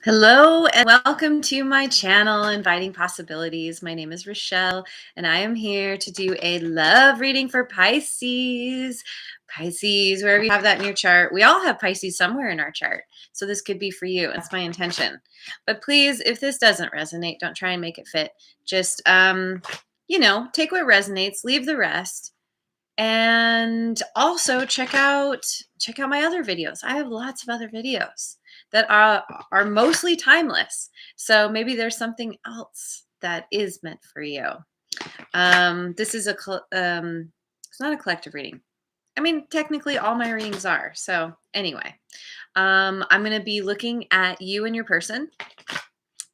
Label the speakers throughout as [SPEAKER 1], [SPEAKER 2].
[SPEAKER 1] Hello and welcome to my channel, Inviting Possibilities. My name is Rochelle and I am here to do a love reading for Pisces. Pisces, wherever you have that in your chart. We all have Pisces somewhere in our chart. So this could be for you. That's my intention. But please, if this doesn't resonate, don't try and make it fit. Just, take what resonates, leave the rest. And also check out my other videos. I have lots of other videos that are mostly timeless. So maybe there's something else that is meant for you. This is it's not a collective reading. I mean, technically all my readings are. So anyway, I'm going to be looking at you and your person,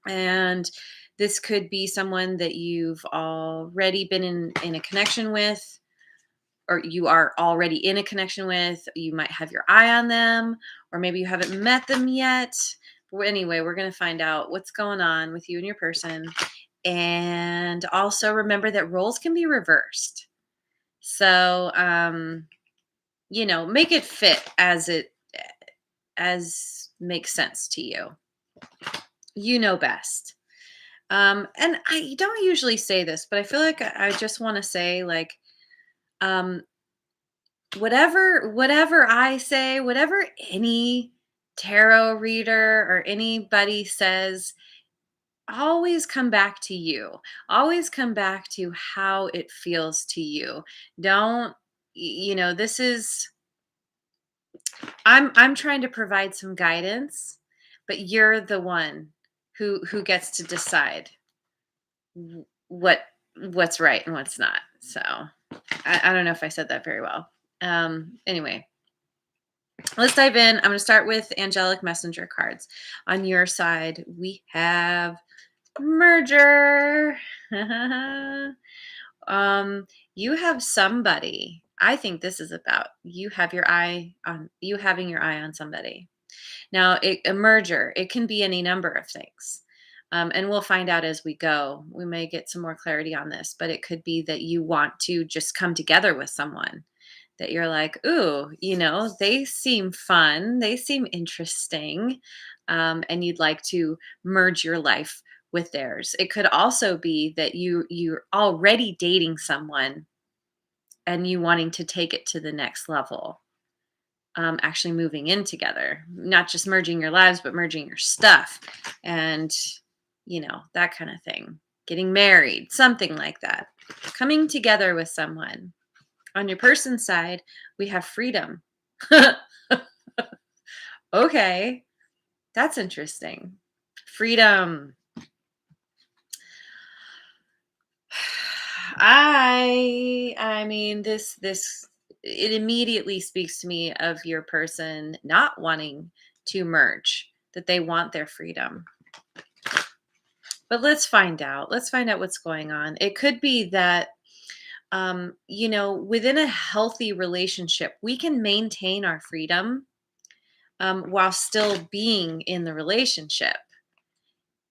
[SPEAKER 1] and this could be someone that you've already been in a connection with, or you are already in a connection with. You might have your eye on them, or maybe you haven't met them yet. But anyway, we're going to find out what's going on with you and your person. And also remember that roles can be reversed. So, make it fit as makes sense to you. You know best. And I don't usually say this, but I feel like I just want to say, like, um, whatever I say, whatever any tarot reader or anybody says, always come back to you. Always come back to how it feels to you. Don't this is I'm trying to provide some guidance, but you're the one who gets to decide w- what what's right and what's not. So I don't know if I said that very well. Anyway, let's dive in. I'm going to start with angelic messenger cards. On your side, we have merger. You have somebody. I think this is about you having your eye on somebody. Now, a merger, it can be any number of things. And we'll find out as we go. We may get some more clarity on this, but it could be that you want to just come together with someone that you're like, ooh, they seem fun, they seem interesting, and you'd like to merge your life with theirs. It could also be that you're already dating someone and you wanting to take it to the next level. Actually moving in together, not just merging your lives, but merging your stuff, and that kind of thing. Getting married, something like that. Coming together with someone. On your person's side, we have freedom. Okay, that's interesting. Freedom. I mean, this it immediately speaks to me of your person not wanting to merge, that they want their freedom. But let's find out. Let's find out what's going on. It could be that within a healthy relationship, we can maintain our freedom while still being in the relationship.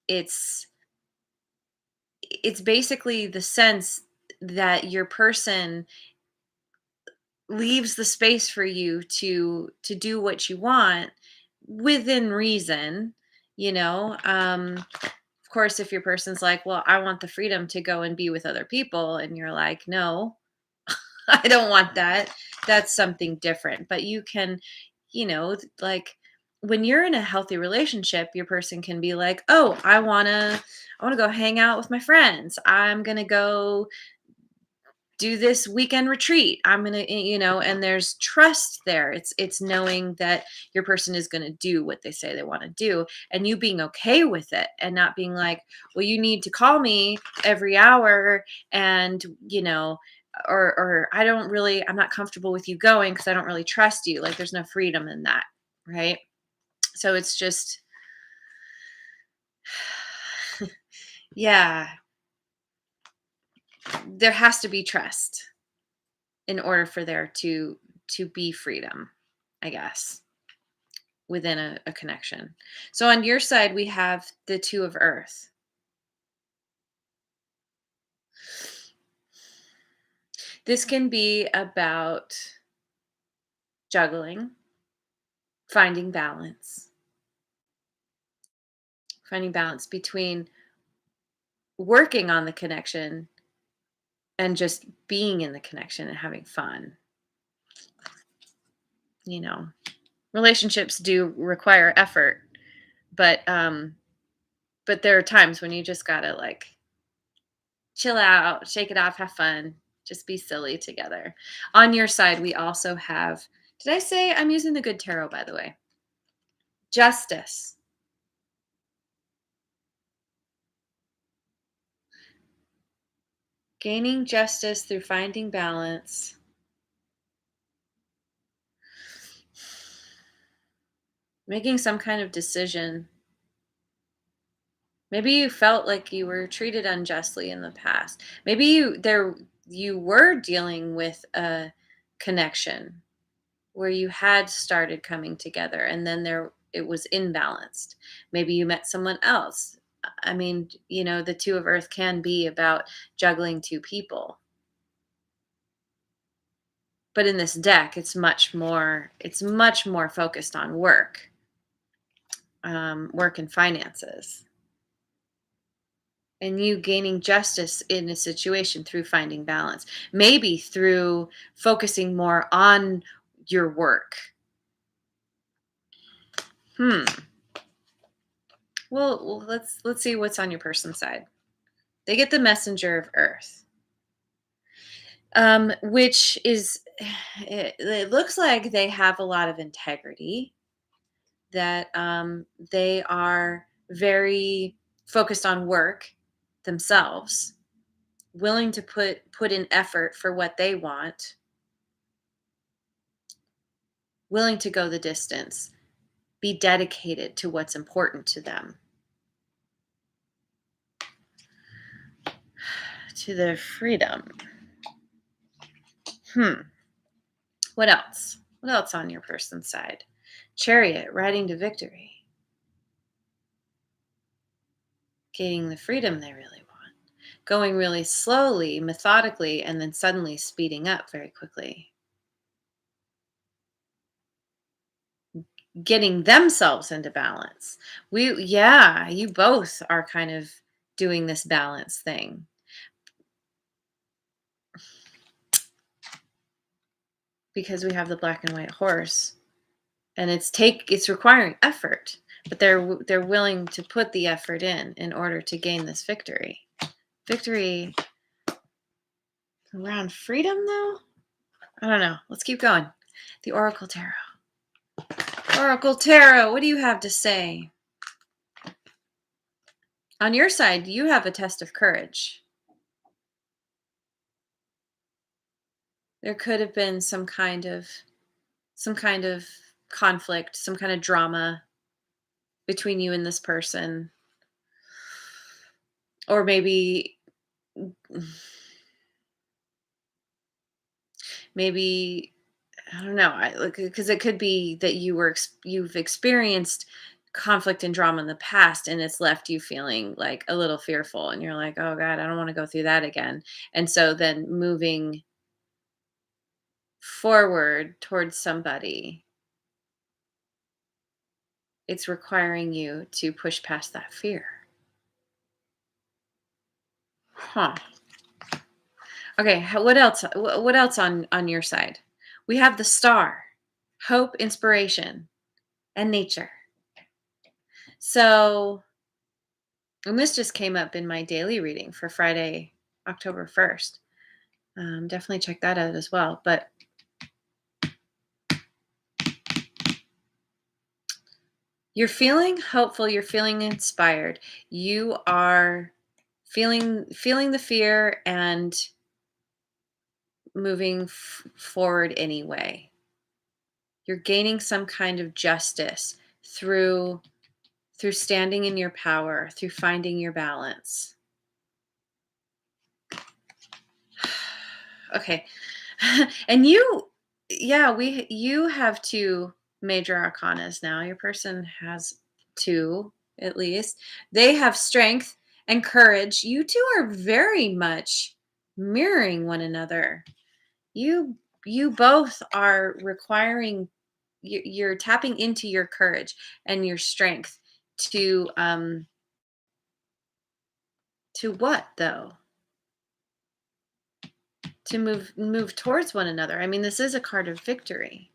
[SPEAKER 1] It's it's basically the sense that your person leaves the space for you to do what you want within reason. Of course, if your person's like, well, I want the freedom to go and be with other people, and you're like, no, I don't want that, that's something different. But you can, like, when you're in a healthy relationship, your person can be like, oh, I want to go hang out with my friends, I'm going to go do this weekend retreat, I'm going to, and there's trust there. It's knowing that your person is going to do what they say they want to do, and you being okay with it, and not being like, well, you need to call me every hour, and or I'm not comfortable with you going because I don't really trust you. Like, there's no freedom in that, right? So it's just yeah, there has to be trust in order for there to be freedom, I guess, within a connection. So on your side, we have the two of earth. This can be about juggling, finding balance, Finding balance between working on the connection and just being in the connection and having fun. You know, relationships do require effort, but there are times when you just gotta like chill out, shake it off, have fun, just be silly together. On your side, we also have, did I say I'm using the good tarot, by the way? Justice. Gaining justice through finding balance. Making some kind of decision. Maybe you felt like you were treated unjustly in the past. Maybe you were dealing with a connection where you had started coming together and then it was imbalanced. Maybe you met someone else. I mean, the two of earth can be about juggling two people. But in this deck, it's much more focused on work, work and finances. And you gaining justice in a situation through finding balance, maybe through focusing more on your work. Hmm. Well, let's see what's on your person's side. They get the messenger of earth, which is it looks like they have a lot of integrity, that they are very focused on work themselves, willing to put in effort for what they want, willing to go the distance, be dedicated to what's important to them, to their freedom. What else? What else on your person's side? Chariot, riding to victory. Gaining the freedom they really want. Going really slowly, methodically, and then suddenly speeding up very quickly. Getting themselves into balance. You both are kind of doing this balance thing. Because we have the black and white horse, and it's requiring effort, but they're willing to put the effort in order to gain this victory around freedom, though. I don't know. Let's keep going. The Oracle Tarot. What do you have to say? On your side, you have a test of courage. There could have been some kind of conflict, some kind of drama between you and this person, or maybe I don't know, because it could be that you've experienced conflict and drama in the past, and it's left you feeling like a little fearful, and you're like, oh God, I don't want to go through that again. And so then moving forward towards somebody, it's requiring you to push past that fear. Huh. Okay, what else? What else on your side? We have the star, hope, inspiration, and nature. So, and this just came up in my daily reading for Friday, October 1st. Definitely check that out as well. But you're feeling hopeful. You're feeling inspired. You are feeling the fear and moving forward anyway. You're gaining some kind of justice through standing in your power, through finding your balance. Okay. And you have two major arcanas now. Your person has two, at least. They have strength and courage. You two are very much mirroring one another. You both are requiring, you're tapping into your courage and your strength to To what though? To move towards one another. I mean, this is a card of victory,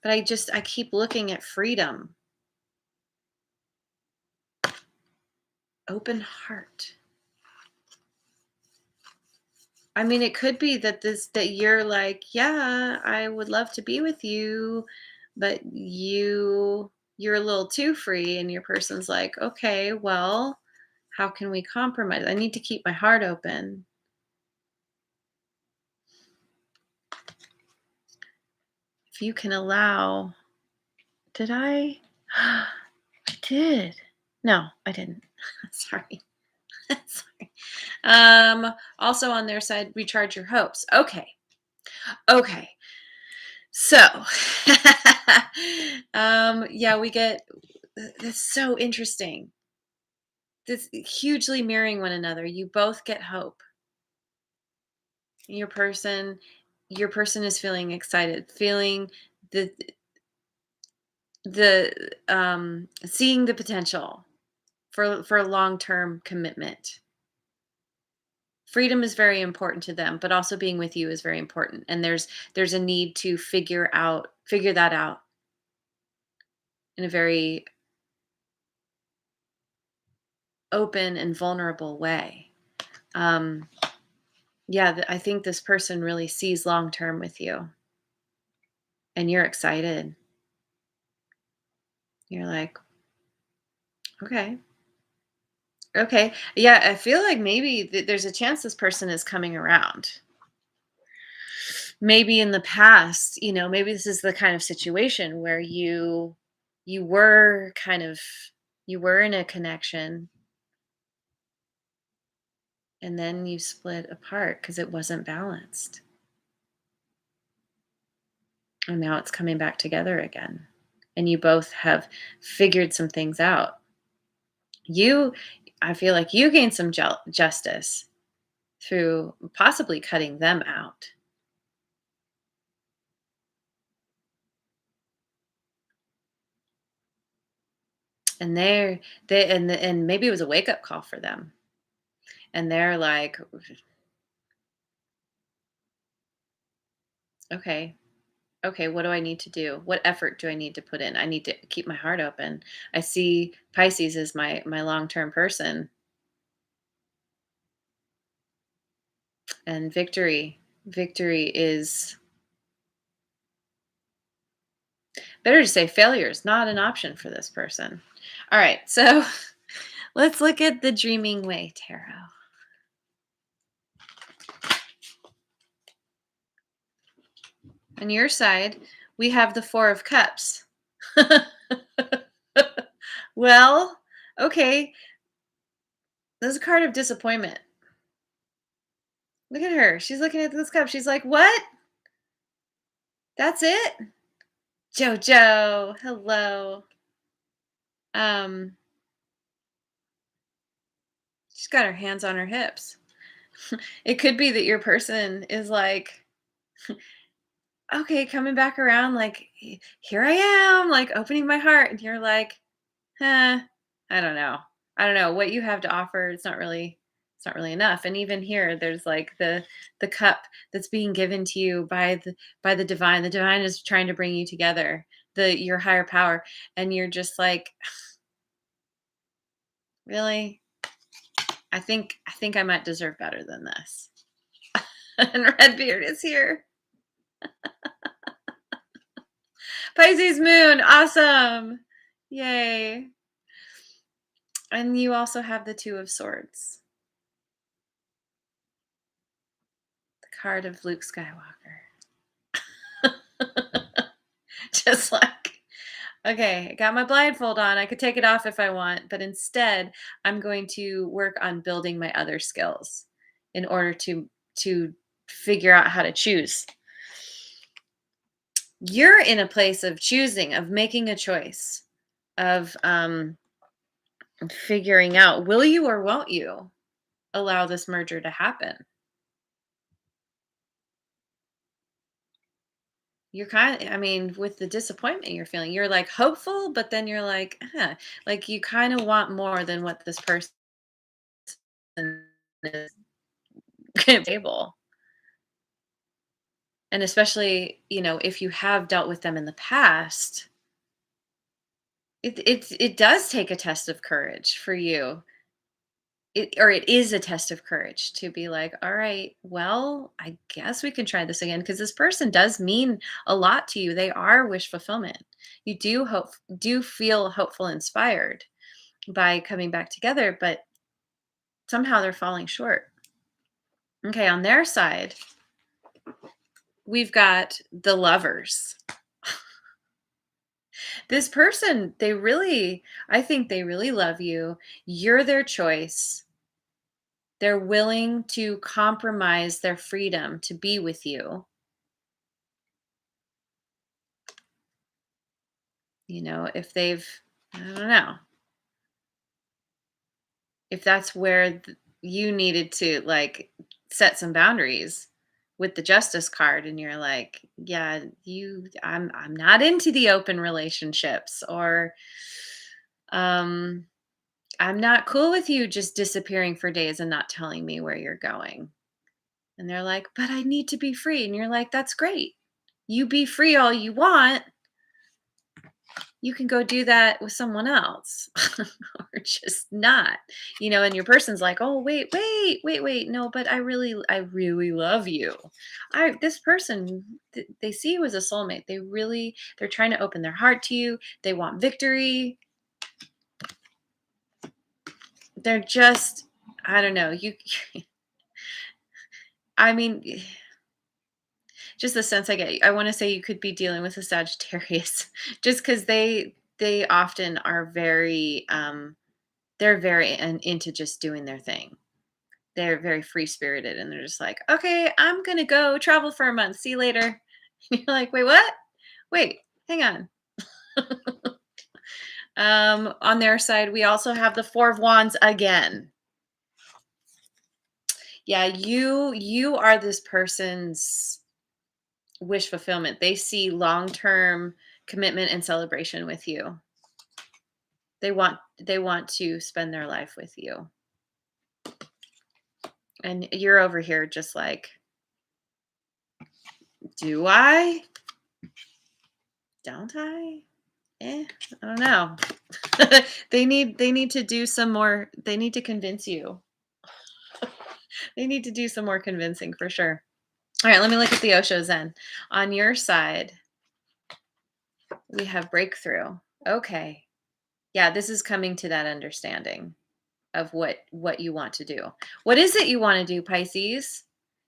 [SPEAKER 1] but I keep looking at freedom, open heart. I mean, it could be that you're like, yeah, I would love to be with you, but you're a little too free, and your person's like, okay, well, how can we compromise? I need to keep my heart open. If you can allow, did I? I did. No, I didn't. Sorry. Sorry. Also on their side, recharge your hopes. Okay. Okay. So, yeah, we get that's so interesting. This hugely mirroring one another. You both get hope. Your person, your person is feeling excited, feeling the seeing the potential for a long-term commitment. Freedom is very important to them, but also being with you is very important. And there's a need to figure that out in a very open and vulnerable way. Um, yeah, I think this person really sees long term with you, and you're excited. You're like, okay, okay, yeah. I feel like maybe there's a chance this person is coming around. Maybe in the past, maybe this is the kind of situation where you were kind of you were in a connection, and then you split apart because it wasn't balanced, and now it's coming back together again, and you both have figured some things out. You I feel like you gained some justice through possibly cutting them out, and and maybe it was a wake up call for them, and they're like, okay, okay, what do I need to do? What effort do I need to put in? I need to keep my heart open. I see Pisces as my long-term person, and victory is better to say failure is not an option for this person. All right, so let's look at the Dreaming Way tarot. On your side, we have the Four of Cups. Well, okay, this is a card of disappointment. Look at her. She's looking at this cup. She's like, "What? That's it?" Jojo, hello. Um, she's got her hands on her hips. It could be that your person is like, okay, coming back around, like, here I am, like opening my heart. And you're like, huh, I don't know. I don't know what you have to offer. It's not really enough. And even here, there's like the cup that's being given to you by the divine. The divine is trying to bring you together, your higher power. And you're just like, really? I think I might deserve better than this. And Redbeard is here. Pisces moon, awesome. Yay. And you also have the Two of Swords, the card of Luke Skywalker. Just like, okay, I got my blindfold on. I could take it off if I want, but instead, I'm going to work on building my other skills in order to figure out how to choose. You're in a place of choosing, of making a choice, of figuring out, will you or won't you allow this merger to happen? You're I mean, with the disappointment you're feeling, you're like hopeful, but then you're like, like you kind of want more than what this person is table. And especially, if you have dealt with them in the past, it does take a test of courage for you. It is a test of courage to be like, all right, well, I guess we can try this again because this person does mean a lot to you. They are wish fulfillment. You do feel hopeful, inspired by coming back together, but somehow they're falling short. Okay, on their side, we've got the lovers. This person, I think they really love you. You're their choice. They're willing to compromise their freedom to be with you. If I don't know, if that's where you needed to like set some boundaries with the justice card and you're like, yeah, I'm not into the open relationships, or um I'm not cool with you just disappearing for days and not telling me where you're going. And they're like, but I need to be free. And you're like, that's great. You be free all you want. You can go do that with someone else or just not, and your person's like, oh, wait. No, but I really love you. This person, they see you as a soulmate. They're trying to open their heart to you. They want victory. They're just, I don't know. I mean, just the sense I get, I want to say you could be dealing with a Sagittarius just because they often are very they're very into just doing their thing. They're very free spirited and they're just like, okay, I'm gonna go travel for a month. See you later. You're like, wait, what? Wait, hang on. On their side, we also have the Four of Wands again. Yeah, you are this person's wish fulfillment. They see long-term commitment and celebration with you. They want to spend their life with you. And you're over here just like, do I? Don't I? I don't know. They need to do some more. They need to convince you. They need to do some more convincing for sure. All right, let me look at the Osho Zen. On your side, we have breakthrough. Okay. Yeah, this is coming to that understanding of what you want to do. What is it you want to do, Pisces?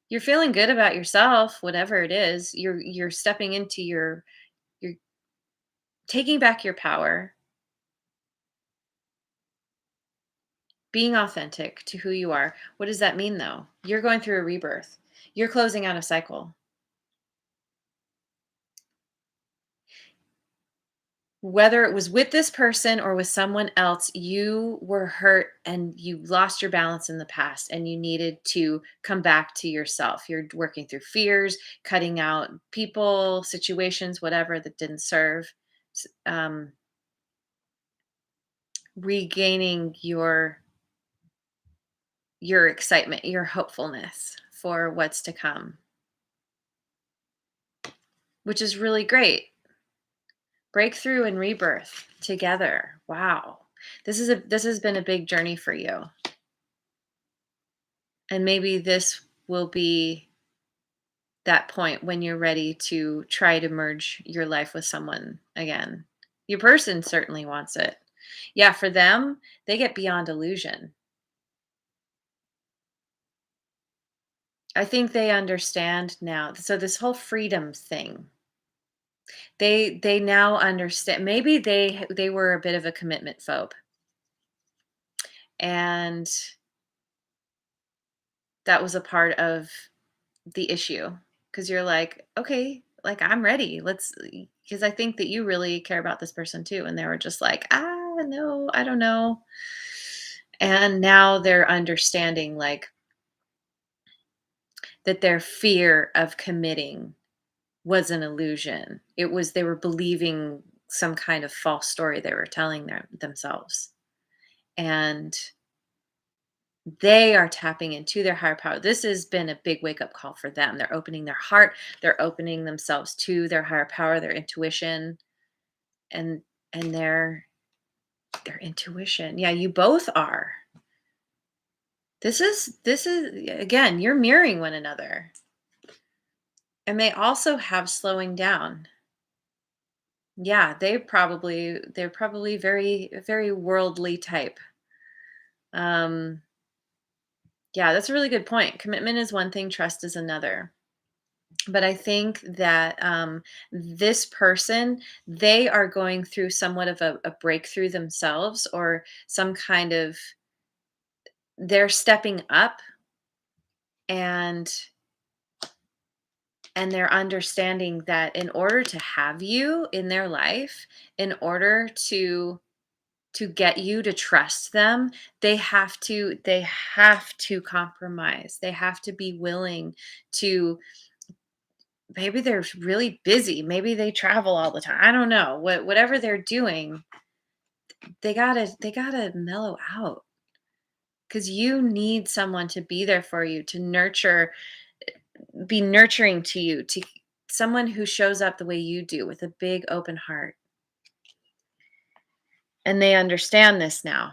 [SPEAKER 1] You're feeling good about yourself, whatever it is. You're stepping into you're taking back your power, being authentic to who you are. What does that mean though? You're going through a rebirth. You're closing out a cycle. Whether it was with this person or with someone else, you were hurt and you lost your balance in the past and you needed to come back to yourself. You're working through fears, cutting out people, situations, whatever that didn't serve, regaining your excitement, your hopefulness for what's to come, which is really great. Breakthrough and rebirth together. Wow. This has been a big journey for you. And maybe this will be that point when you're ready to try to merge your life with someone again. Your person certainly wants it. Yeah, for them, they get beyond illusion. I think they understand now. So this whole freedom thing, they now understand. Maybe they were a bit of a commitment phobe. And that was a part of the issue because you're like, okay, like I'm ready. Because I think that you really care about this person too. And they were just like, no, I don't know. And now they're understanding like that their fear of committing was an illusion. They were believing some kind of false story they were telling themselves. And They are tapping into their higher power. This has been a big wake up call for them. They're opening their heart, they're opening themselves to their higher power, their intuition, and their intuition. Yeah, you both are. This is again, you're mirroring one another. And they also have slowing down. Yeah, they're probably very worldly type. Um yeah, that's a really good point. Commitment is one thing, trust is another. But I think that this person, they are going through somewhat of a breakthrough themselves, or some kind of, they're stepping up, and they're understanding that in order to have you in their life, in order to get you to trust them, they have to compromise. They have to be willing to, maybe they're really busy, maybe they travel all the time. I don't know. Whatever they're doing, they got to mellow out, cuz you need someone to be there for you, to nurture, be nurturing to you, to someone who shows up the way you do, with a big open heart. And they understand this now.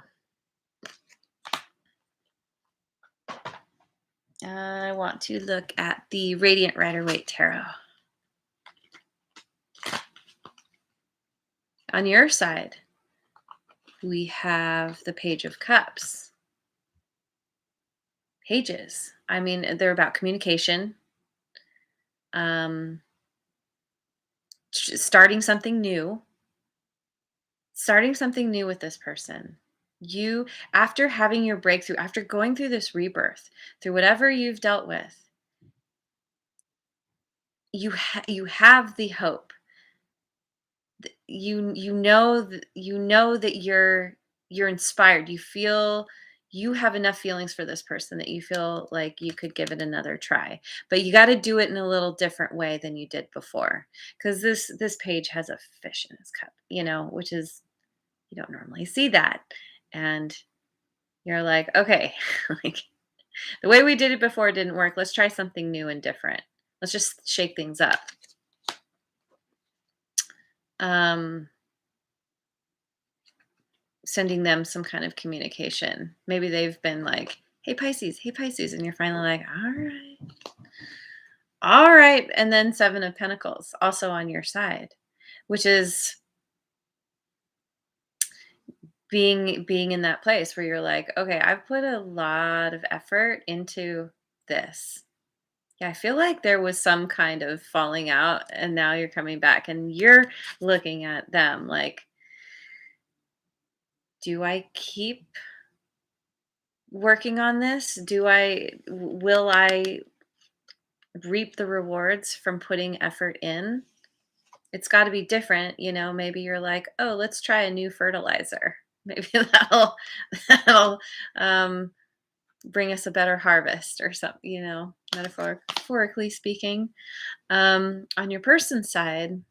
[SPEAKER 1] I want to look at the Radiant Rider Waite Tarot. On your side, we have the Page of Cups. Pages. I mean, they're about communication, um, starting something new, with this person. You, after having your breakthrough, after going through this rebirth, through whatever you've dealt with, you have the hope. You know that you're inspired. You feel, you have enough feelings for this person that you feel like you could give it another try, but you got to do it in a little different way than you did before, because this page has a fish in its cup, which is, you don't normally see that. And you're like, okay, like, the way we did it before didn't work. Let's try something new and different. Let's just shake things up. um Sending them some kind of communication. Maybe they've been like, hey Pisces, and you're finally like, all right. And then Seven of Pentacles also on your side, which is being in that place where you're like, okay, I've put a lot of effort into this. Yeah, I feel like there was some kind of falling out, and now you're coming back and you're looking at them like, do I keep working on this? Will I reap the rewards from putting effort in? It's got to be different, maybe you're like, oh, let's try a new fertilizer. Maybe that'll um, bring us a better harvest or something, metaphorically speaking. On your person's side,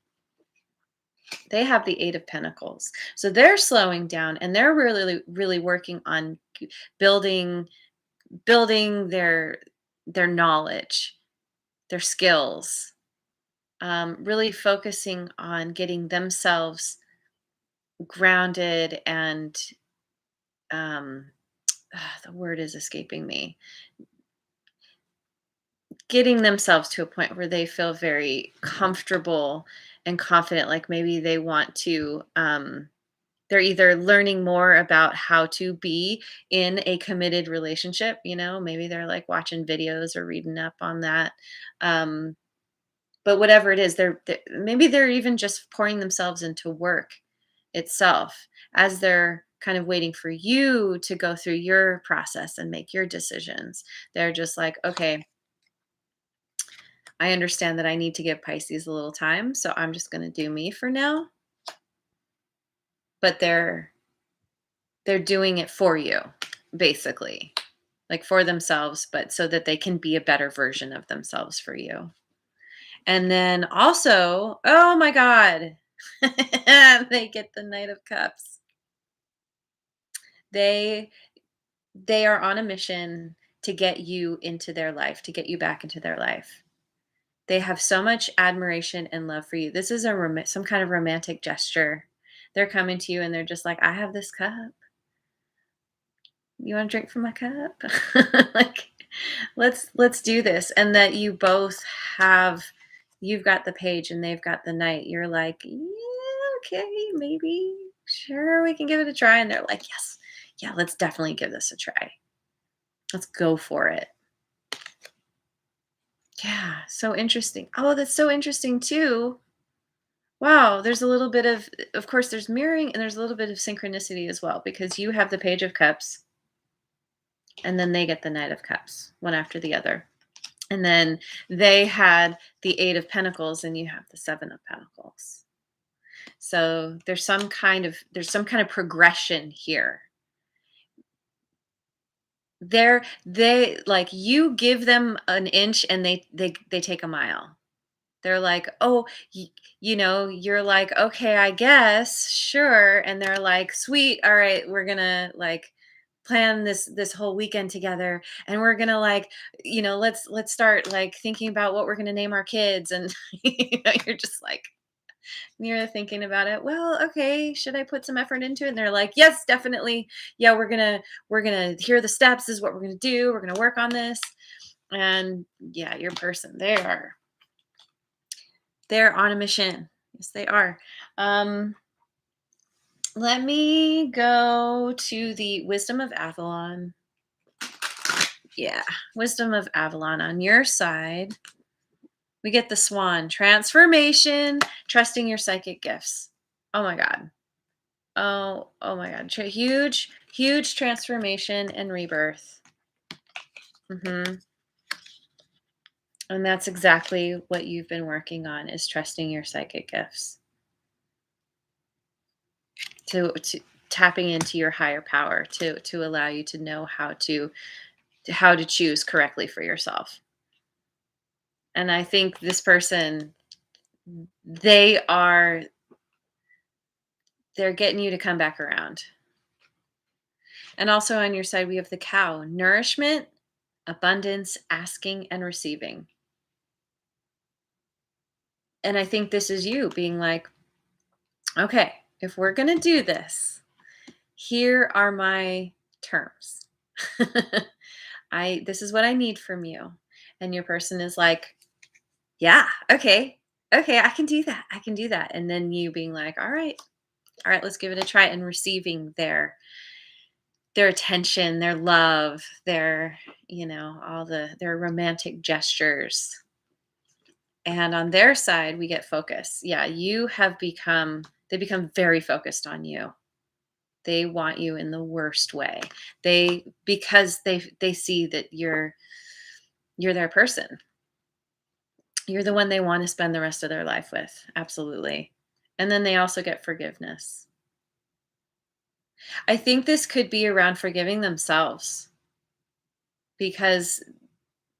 [SPEAKER 1] they have the Eight of Pentacles. So they're slowing down, and they're really, really working on building their knowledge, their skills, really focusing on getting themselves grounded and, um, the word is escaping me, getting themselves to a point where they feel very comfortable and confident. Like, maybe they want to, they're either learning more about how to be in a committed relationship, maybe they're like watching videos or reading up on that. Um, but whatever it is, maybe they're even just pouring themselves into work itself, as they're kind of waiting for you to go through your process and make your decisions. They're just like, okay, I understand that I need to give Pisces a little time, so I'm just going to do me for now. But they're doing it for you, basically, like for themselves, but so that they can be a better version of themselves for you. And then also, oh my God, they get the Knight of Cups. They They are on a mission to get you into their life, to get you back into their life. They have so much admiration and love for you. This is some kind of romantic gesture. They're coming to you and they're just like, "I have this cup. You want to drink from my cup?" Like, let's do this. And that you both have, you've got the page and they've got the knight. You're like, "Yeah, okay, maybe. Sure, we can give it a try." And they're like, "Yes. Yeah, let's definitely give this a try. Let's go for it." Yeah, so interesting. Oh, that's so interesting too. Wow, there's a little bit of course, there's mirroring and there's a little bit of synchronicity as well because you have the Page of Cups and then they get the Knight of Cups, one after the other. And then they had the Eight of Pentacles and you have the Seven of Pentacles. So there's some kind of progression here. They like, you give them an inch and they take a mile. They're like, "Oh, you're like, "Okay, I guess, sure." And they're like, "Sweet, all right, we're gonna like plan this whole weekend together, and we're gonna like, let's start like thinking about what we're gonna name our kids." And you're just like, you're thinking about it. Well, okay, should I put some effort into it? And they're like, "Yes, definitely. Yeah, we're gonna hear the steps. This is what we're gonna do. We're gonna work on this." And yeah, your person, they're on a mission. Yes, they are. Um, Let me go to the Wisdom of Avalon. Yeah, Wisdom of Avalon. On your side, we get the Swan. Transformation, trusting your psychic gifts. Oh my God. Oh my God. Huge, huge transformation and rebirth. And that's exactly what you've been working on, is trusting your psychic gifts. To tapping into your higher power, to allow you to know how to choose correctly for yourself. And I think this person, they are they're getting you to come back around. And also on your side, we have the Cow. Nourishment, abundance, asking and receiving. And I think this is you being like, "Okay, if we're going to do this, here are my terms. This is what I need from you." And your person is like, "Yeah, okay. Okay, I can do that. I can do that." And then you being like, "All right. All right, let's give it a try," and receiving their attention, their love, all their romantic gestures. And on their side, we get focus. Yeah, they become very focused on you. They want you in the worst way. Because they see that you're their person. You're the one they want to spend the rest of their life with. Absolutely. And then they also get forgiveness. I think this could be around forgiving themselves because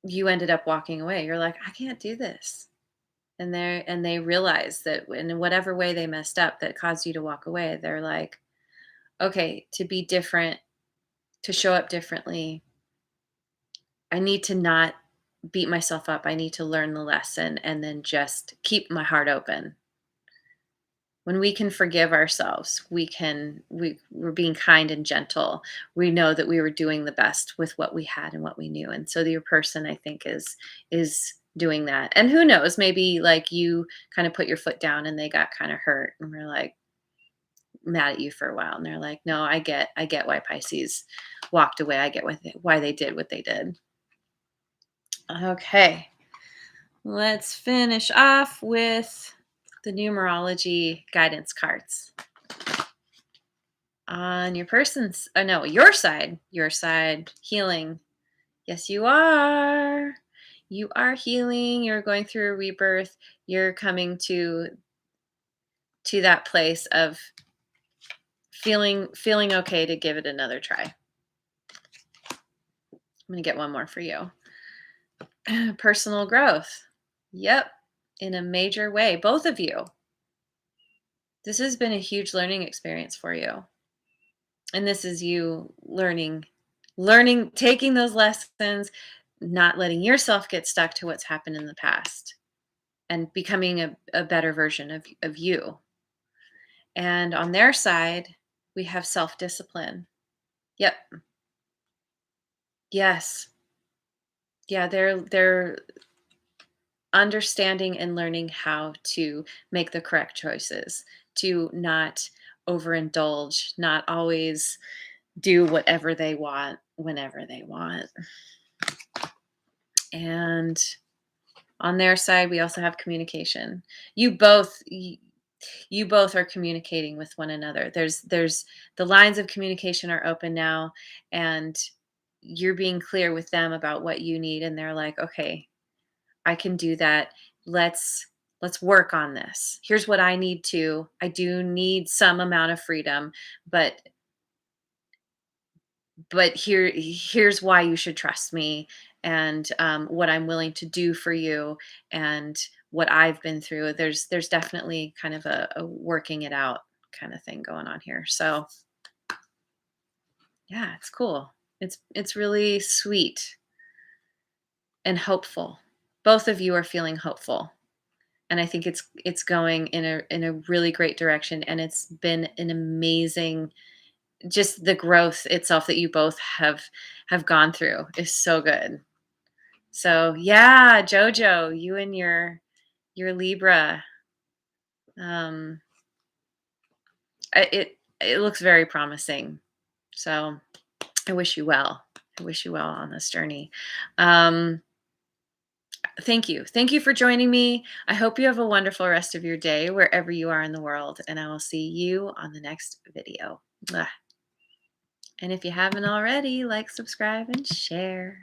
[SPEAKER 1] you ended up walking away. You're like, "I can't do this." And they realize that in whatever way they messed up that caused you to walk away, they're like, "Okay, to be different, to show up differently, I need to not beat myself up. I need to learn the lesson and then just keep my heart open." When we can forgive ourselves, we're being kind and gentle. We know that we were doing the best with what we had and what we knew. And so your person, I think, is doing that. And who knows, maybe like you kind of put your foot down and they got kind of hurt and we're like mad at you for a while. And they're like, "No, I get why Pisces walked away. I get why they did what they did." Okay. Let's finish off with the numerology guidance cards. On your person's, oh no, your side, healing. Yes, you are. You are healing. You're going through a rebirth. You're coming to that place of feeling okay to give it another try. I'm going to get one more for you. Personal growth. Yep, in a major way, both of you. This has been a huge learning experience for you. And this is you learning learning, taking those lessons, not letting yourself get stuck to what's happened in the past, and becoming a better version of you. And on their side, we have self-discipline. Yep. Yes. Yeah, they're understanding and learning how to make the correct choices, to not overindulge, not always do whatever they want whenever they want. And on their side, we also have communication. You both you both are communicating with one another. There's the lines of communication are open now, and you're being clear with them about what you need, and they're like, "Okay, I can do that. Let's work on this. Here's what I need to. I do need some amount of freedom, but here's why you should trust me, and what I'm willing to do for you, and what I've been through." There's definitely kind of a working it out kind of thing going on here. So yeah, it's cool. It's really sweet and hopeful. Both of you are feeling hopeful. And I think it's going in a really great direction, and it's been an amazing, just the growth itself that you both have gone through is so good. So yeah, Jojo, you and your Libra, um, it looks very promising. So I wish you well. I wish you well on this journey. Um, thank you for joining me. I hope you have a wonderful rest of your day wherever you are in the world, and I will see you on the next video. Mwah. And if you haven't already, like, subscribe, and share.